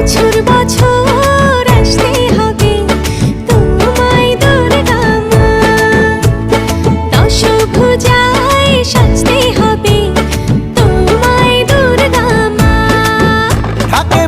বছর বছর আসতে হবে তোমায় দুর্গা মা, দশভুজায় সাজতে হবে তোমায় দুর্গা মা। থাকে